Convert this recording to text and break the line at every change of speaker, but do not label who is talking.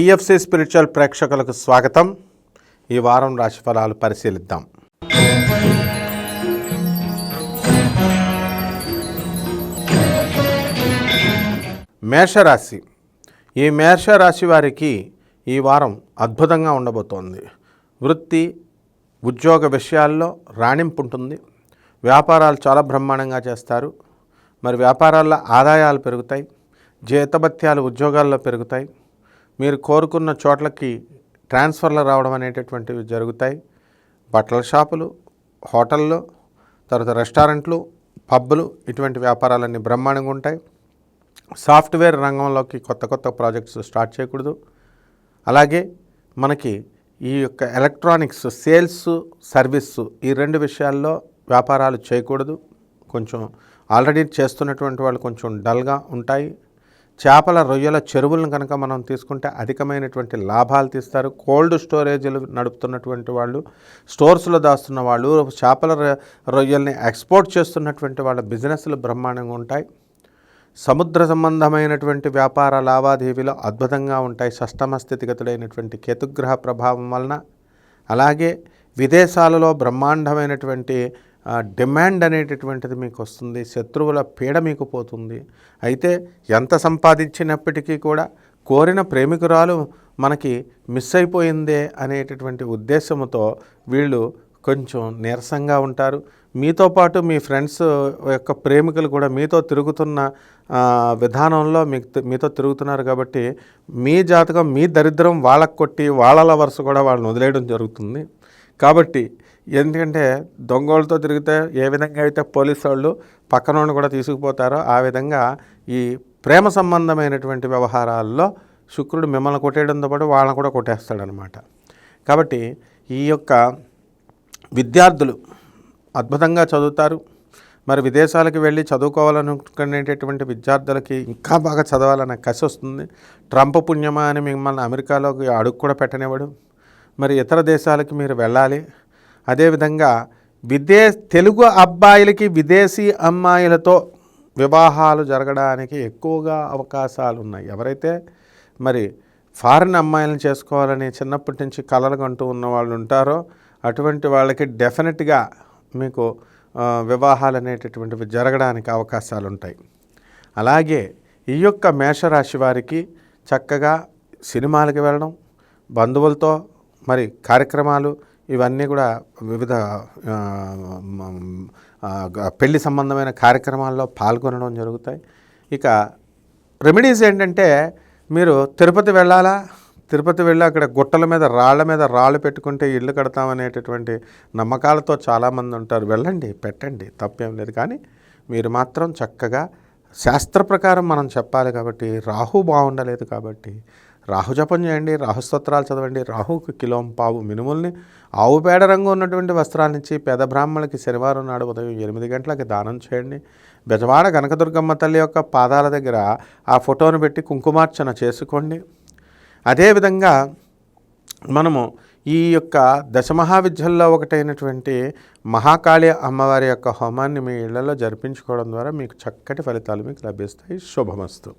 TFC spiritual ప్రేక్షకులకు స్వాగతం. ఈ వారం రాశిఫలాలు పరిశీలిద్దాం. మేషరాశి. ఈ మేషరాశి వారికి ఈ వారం అద్భుతంగా ఉండబోతోంది. వృత్తి ఉద్యోగ విషయాల్లో రాణింపు ఉంటుంది. వ్యాపారాలు చాలా బ్రహ్మాండంగా చేస్తారు. మరి వ్యాపారాల్లో ఆదాయాలు పెరుగుతాయి. జీతభత్యాలు ఉద్యోగాల్లో పెరుగుతాయి. మీరు కోరుకున్న చోట్లకి ట్రాన్స్ఫర్లు రావడం అనేటటువంటివి జరుగుతాయి. బట్టల షాపులు, హోటళ్ళు, తర్వాత రెస్టారెంట్లు, పబ్బులు, ఇటువంటి వ్యాపారాలన్నీ బ్రహ్మాండంగా ఉంటాయి. సాఫ్ట్వేర్ రంగంలోకి కొత్త ప్రాజెక్ట్స్ స్టార్ట్ చేయకూడదు. అలాగే మనకి ఈ యొక్క ఎలక్ట్రానిక్స్ సేల్స్ సర్వీసు ఈ రెండు విషయాల్లో వ్యాపారాలు చేయకూడదు. కొంచెం ఆల్రెడీ చేస్తున్నటువంటి వాళ్ళు కొంచెం డల్గా ఉంటాయి. చేపల రొయ్యల చెరువులను కనుక మనం తీసుకుంటే అధికమైనటువంటి లాభాలు తీస్తారు. కోల్డ్ స్టోరేజీలు నడుపుతున్నటువంటి వాళ్ళు, స్టోర్స్లో దాస్తున్న వాళ్ళు, చేపల రొయ్యల్ని ఎక్స్పోర్ట్ చేస్తున్నటువంటి వాళ్ళ బిజినెస్లు బ్రహ్మాండంగా ఉంటాయి. సముద్ర సంబంధమైనటువంటి వ్యాపార లావాదేవీలు అద్భుతంగా ఉంటాయి షష్టమ స్థితిగతుడైనటువంటి కేతుగ్రహ ప్రభావం వలన. అలాగే విదేశాలలో బ్రహ్మాండమైనటువంటి డిమాండ్ అనేటటువంటిది మీకు వస్తుంది. శత్రువుల పీడ మీకు పోతుంది. అయితే ఎంత సంపాదించినప్పటికీ కూడా కోరిన ప్రేమికురాలు మనకి మిస్ అయిపోయిందే అనేటటువంటి ఉద్దేశంతో వీళ్ళు కొంచెం నీరసంగా ఉంటారు. మీతో పాటు మీ ఫ్రెండ్స్ యొక్క ప్రేమికులు కూడా మీతో తిరుగుతున్న విధానంలో మీతో తిరుగుతున్నారు కాబట్టి మీ జాతకం మీ దరిద్రం వాళ్ళకు కొట్టి వాళ్ళ లవర్స్ కూడా వాళ్ళని వదిలేయడం జరుగుతుంది. కాబట్టి ఎందుకంటే దొంగోళ్ళతో తిరిగితే ఏ విధంగా అయితే పోలీసు వాళ్ళు పక్కనోడిని కూడా తీసుకుపోతారో ఆ విధంగా ఈ ప్రేమ సంబంధమైనటువంటి వ్యవహారాల్లో శుక్రుడు మిమ్మల్ని కొట్టేయడంతో పాటు వాళ్ళని కూడా కొట్టేస్తాడనమాట. కాబట్టి ఈ యొక్క విద్యార్థులు అద్భుతంగా చదువుతారు. మరి విదేశాలకు వెళ్ళి చదువుకోవాలనుకునేటటువంటి విద్యార్థులకి ఇంకా బాగా చదవాలనే కసి వస్తుంది. ట్రంప్ పుణ్యమా అని మిమ్మల్ని అమెరికాలోకి అడుగు కూడా పెట్టనివ్వడు. మరి ఇతర దేశాలకి మీరు వెళ్ళాలి. అదేవిధంగా తెలుగు అబ్బాయిలకి విదేశీ అమ్మాయిలతో వివాహాలు జరగడానికి ఎక్కువగా అవకాశాలు ఉన్నాయి. ఎవరైతే మరి ఫారిన్ అమ్మాయిలను చేసుకోవాలని చిన్నప్పటి నుంచి కలలు కంటూ ఉన్న వాళ్ళు ఉంటారో అటువంటి వాళ్ళకి డెఫినెట్గా మీకు వివాహాలు అనేటటువంటివి జరగడానికి అవకాశాలు ఉంటాయి. అలాగే ఈ యొక్క మేషరాశి వారికి చక్కగా సినిమాలకి వెళ్ళడం, బంధువులతో మరి కార్యక్రమాలు ఇవన్నీ కూడా వివిధ పెళ్లి సంబంధమైన కార్యక్రమాల్లో పాల్గొనడం జరుగుతాయి. ఇక రెమెడీస్ ఏంటంటే మీరు తిరుపతి వెళ్ళాలా, తిరుపతి వెళ్ళి అక్కడ గుట్టల మీద రాళ్ళు పెట్టుకుంటే ఇల్లు కడతామనేటటువంటి నమ్మకాలతో చాలామంది ఉంటారు. వెళ్ళండి, పెట్టండి, తప్పేం లేదు. కానీ మీరు మాత్రం చక్కగా శాస్త్ర ప్రకారం మనం చెప్పాలి కాబట్టి రాహు బాగుండలేదు కాబట్టి రాహు జపం చేయండి, రాహు స్తోత్రాలు చదవండి. రాహుకి కిలోం పావు మినుముల్ని ఆవు పేడ రంగు ఉన్నటువంటి వస్త్రాలనిచ్చి పేద బ్రాహ్మణులకి శనివారం నాడు ఉదయం 8 గంటలకి దానం చేయండి. బెజవాడ కనకదుర్గమ్మ తల్లి యొక్క పాదాల దగ్గర ఆ ఫోటోను పెట్టి కుంకుమార్చన చేసుకోండి. అదేవిధంగా మనము ఈ యొక్క దశమహావిద్యల్లో ఒకటైనటువంటి మహాకాళి అమ్మవారి యొక్క హోమాన్ని మీ ఇళ్లలో జరిపించుకోవడం ద్వారా మీకు చక్కటి ఫలితాలు మీకు లభిస్తాయి. శుభమస్తు.